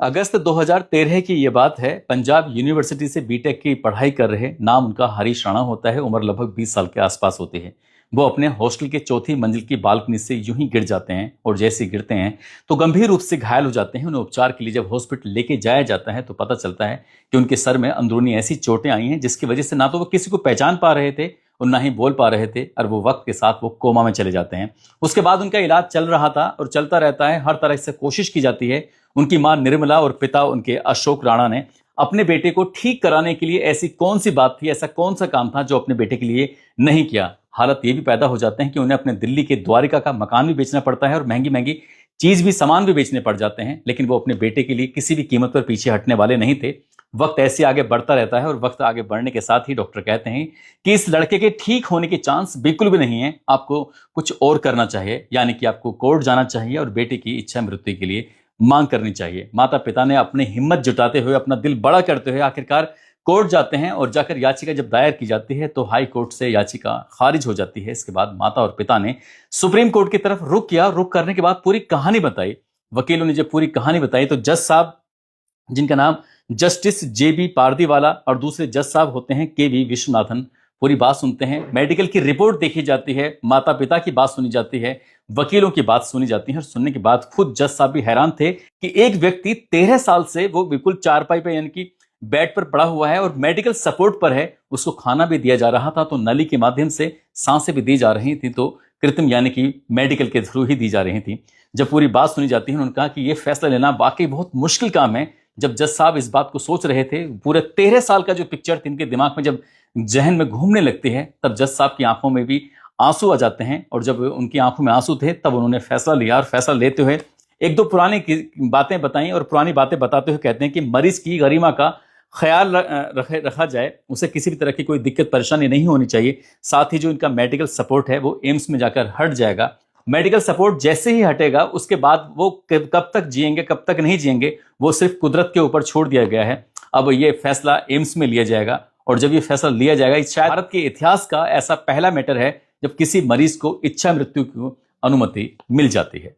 अगस्त 2013 की ये बात है। पंजाब यूनिवर्सिटी से बीटेक की पढ़ाई कर रहे, नाम उनका हरीश राणा होता है, उम्र लगभग 20 साल के आसपास होती है। वो अपने हॉस्टल के चौथी मंजिल की बालकनी से यूं ही गिर जाते हैं और जैसे ही गिरते हैं तो गंभीर रूप से घायल हो जाते हैं। उन्हें उपचार के लिए जब हॉस्पिटल लेके जाया जाता है तो पता चलता है कि उनके सर में अंदरूनी ऐसी चोटें आई हैं जिसकी वजह से ना तो वो किसी को पहचान पा रहे थे और ना ही बोल पा रहे थे, और वो वक्त के साथ वो कोमा में चले जाते हैं। उसके बाद उनका इलाज चल रहा था और चलता रहता है, हर तरह से कोशिश की जाती है। उनकी मां निर्मला और पिता उनके अशोक राणा ने अपने बेटे को ठीक कराने के लिए ऐसी कौन सी बात थी, ऐसा कौन सा काम था जो अपने बेटे के लिए नहीं किया। हालत ये भी पैदा हो जाते हैं कि उन्हें अपने दिल्ली के द्वारिका का मकान भी बेचना पड़ता है और महंगी महंगी चीज भी, सामान भी बेचने पड़ जाते हैं, लेकिन वो अपने बेटे के लिए किसी भी कीमत पर पीछे हटने वाले नहीं थे। वक्त ऐसे आगे बढ़ता रहता है और वक्त आगे बढ़ने के साथ ही डॉक्टर कहते हैं कि इस लड़के के ठीक होने के चांस बिल्कुल भी नहीं है, आपको कुछ और करना चाहिए, यानी कि आपको कोर्ट जाना चाहिए और बेटे की इच्छा मृत्यु के लिए मांग करनी चाहिए। माता पिता ने अपनी हिम्मत जुटाते हुए, अपना दिल बड़ा करते हुए आखिरकार कोर्ट जाते हैं और जाकर याचिका जब दायर की जाती है तो हाई कोर्ट से याचिका खारिज हो जाती है। इसके बाद माता और पिता ने सुप्रीम कोर्ट की तरफ रुख किया। रुख करने के बाद पूरी कहानी बताई। वकीलों ने जब पूरी कहानी बताई तो जज साहब, जिनका नाम जस्टिस JB पारदीवाला और दूसरे जज साहब होते हैं KV विश्वनाथन, पूरी बात सुनते हैं। मेडिकल की रिपोर्ट देखी जाती है, माता पिता की बात सुनी जाती है, वकीलों की बात सुनी जाती है और सुनने के बाद खुद जज साहब भी हैरान थे कि एक व्यक्ति 13 साल से वो बिल्कुल चारपाई पे, यानी कि बेड पर पड़ा हुआ है और मेडिकल सपोर्ट पर है। उसको खाना भी दिया जा रहा था तो नली के माध्यम से सांसें भी दी जा रही थी, तो कृत्रिम यानी कि मेडिकल के थ्रू ही दी जा रही थी। जब पूरी बात सुनी जाती है, उन्होंने कहा कि यह फैसला लेना वाकई बहुत मुश्किल काम है। जब जज साहब इस बात को सोच रहे थे, पूरे 13 साल का जो पिक्चर थी इनके दिमाग में जब जहन में घूमने लगती है, तब जज साहब की आंखों में भी आंसू आ जाते हैं। और जब उनकी आंखों में आंसू थे तब उन्होंने फैसला लिया और फैसला लेते हुए एक दो पुरानी बातें बताई और पुरानी बातें बताते हुए कहते हैं कि मरीज की गरिमा का ख्याल रखा जाए, उसे किसी भी तरह की कोई दिक्कत परेशानी नहीं होनी चाहिए। साथ ही जो इनका मेडिकल सपोर्ट है वो एम्स में जाकर हट जाएगा। मेडिकल सपोर्ट जैसे ही हटेगा उसके बाद वो कब तक जिएंगे, कब तक नहीं जिएंगे, वो सिर्फ कुदरत के ऊपर छोड़ दिया गया है। अब ये फैसला एम्स में लिया जाएगा और जब ये फैसला लिया जाएगा, शायद भारत के इतिहास का ऐसा पहला मैटर है जब किसी मरीज को इच्छा मृत्यु की अनुमति मिल जाती है।